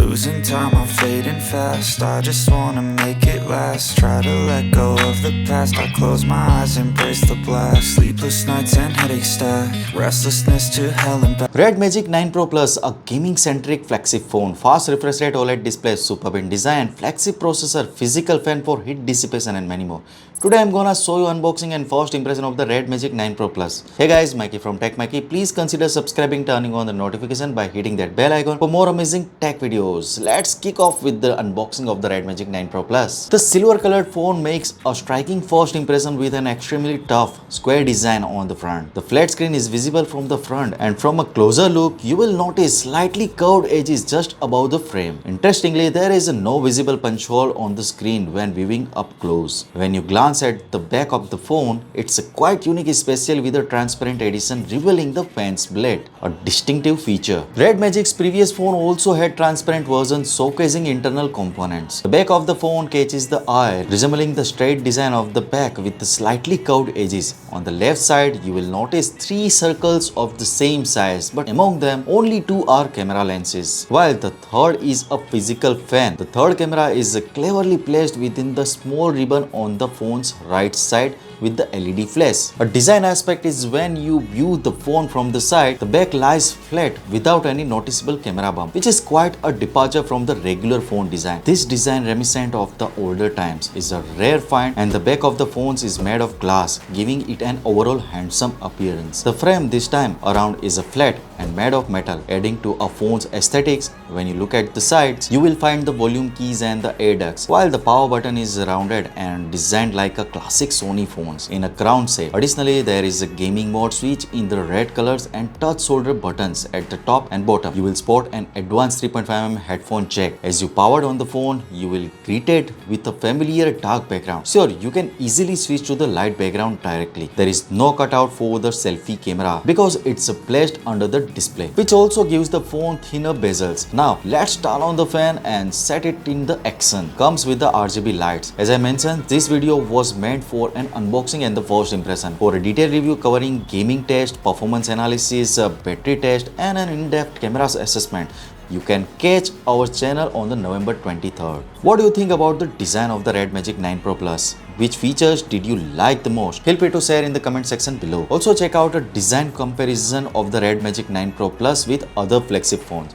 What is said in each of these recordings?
Losing time, I'm fading fast. I just wanna make it last. Try to let go of the past. I close my eyes, embrace the blast. Sleepless nights and headache stack. Restlessness to hell and back. Red Magic 9 Pro Plus, a gaming-centric flagship phone. Fast refresh rate OLED display, superb in design, flagship processor, physical fan for heat dissipation and many more. Today I'm gonna show you unboxing and first impression of the Red Magic 9 Pro Plus. Hey guys, Maiky from techmaiky. Please consider subscribing, turning on the notification by hitting that bell icon for more amazing tech videos. Let's kick off with the unboxing of the Red Magic 9 Pro Plus. The silver colored phone makes a striking first impression with an extremely tough square design on the front. The flat screen is visible from the front, and from a closer look you will notice slightly curved edges just above the frame. Interestingly, there is no visible punch hole on the screen when viewing up close. When you glance at the back of the phone, it's quite unique, especially with a transparent edition revealing the fan's blade, a distinctive feature. Red Magic's previous phone also had transparent versions showcasing internal components. The back of the phone catches the eye, resembling the straight design of the back with the slightly curved edges. On the left side, you will notice 3 circles of the same size, but among them only 2 are camera lenses, while the third is a physical fan. The third camera is cleverly placed within the small ribbon on the phone's right side with the LED flash. A design aspect is when you view the phone from the side, the back lies flat without any noticeable camera bump, which is quite a departure from the regular phone design. This design, reminiscent of the older times, is a rare find, and the back of the phones is made of glass, giving it an overall handsome appearance. The frame this time around is a flat and made of metal, adding to a phone's aesthetics. When you look at the sides, you will find the volume keys and the air ducts, while the power button is rounded and designed like a classic Sony phones in a crown shape. Additionally, there is a gaming mode switch in the red colors and touch shoulder buttons at the top and bottom. You will spot an advanced 3.5mm headphone jack. As you powered on the phone, you will greeted with a familiar dark background. Sure, you can easily switch to the light background directly. There is no cutout for the selfie camera because it's placed under the display, which also gives the phone thinner bezels. Now let's turn on the fan and set it in the action. Comes with the RGB lights. As I mentioned, this video was meant for an unboxing and the first impression. For a detailed review covering gaming test, performance analysis, battery test and an in-depth camera assessment, you can catch our channel on the November 23rd. What do you think about the design of the Red Magic 9 Pro Plus? Which features did you like the most? Feel free to share in the comment section below. Also check out a design comparison of the Red Magic 9 Pro Plus with other flagship phones.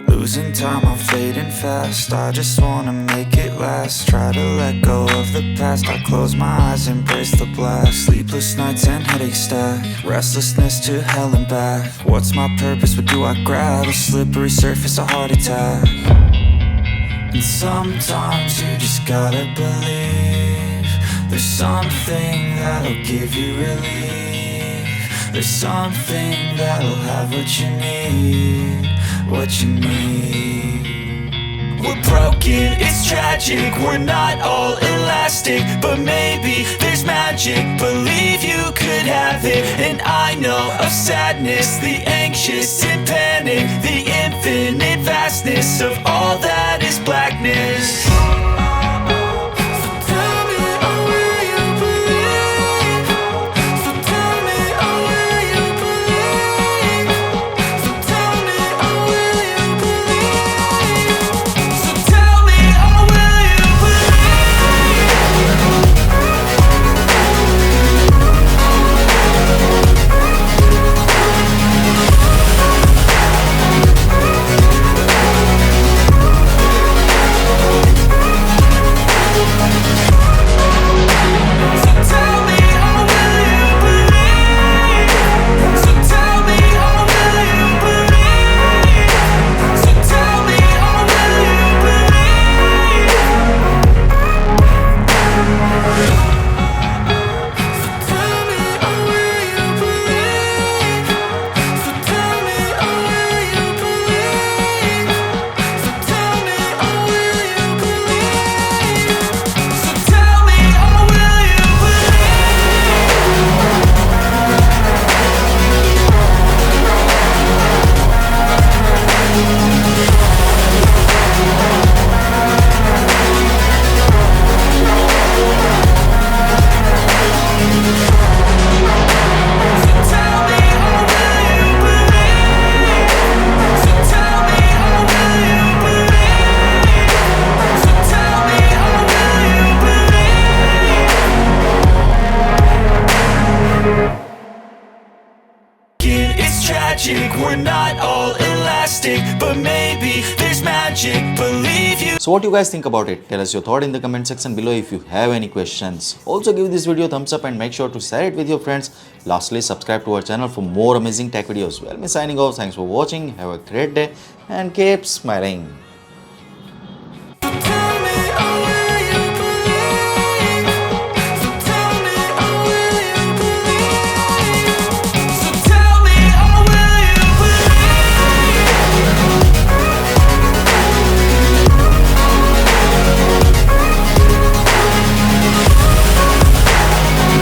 Losing time, I'm fading fast. I just wanna make it last. Try to let go of the past. I close my eyes, embrace the blast. Sleepless nights and headache stack. Restlessness to hell and back. What's my purpose? What do I grab? A slippery surface, a heart attack. And sometimes you just gotta believe there's something that'll give you relief. There's something that'll have what you need. What you need. We're broken, it's tragic. We're not all elastic, but maybe there's magic. Believe you could have it. And I know of sadness, the anxious and panic, the infinite vastness of all that is blackness. tragic. We're not all elastic, but maybe there's magic. Believe you. So what you guys think about it? Tell us your thought in the comment section below if you have any questions. Also give this video a thumbs up and make sure to share it with your friends. Lastly, subscribe to our channel for more amazing tech videos. Well, me signing off. Thanks for watching. Have a great day and keep smiling.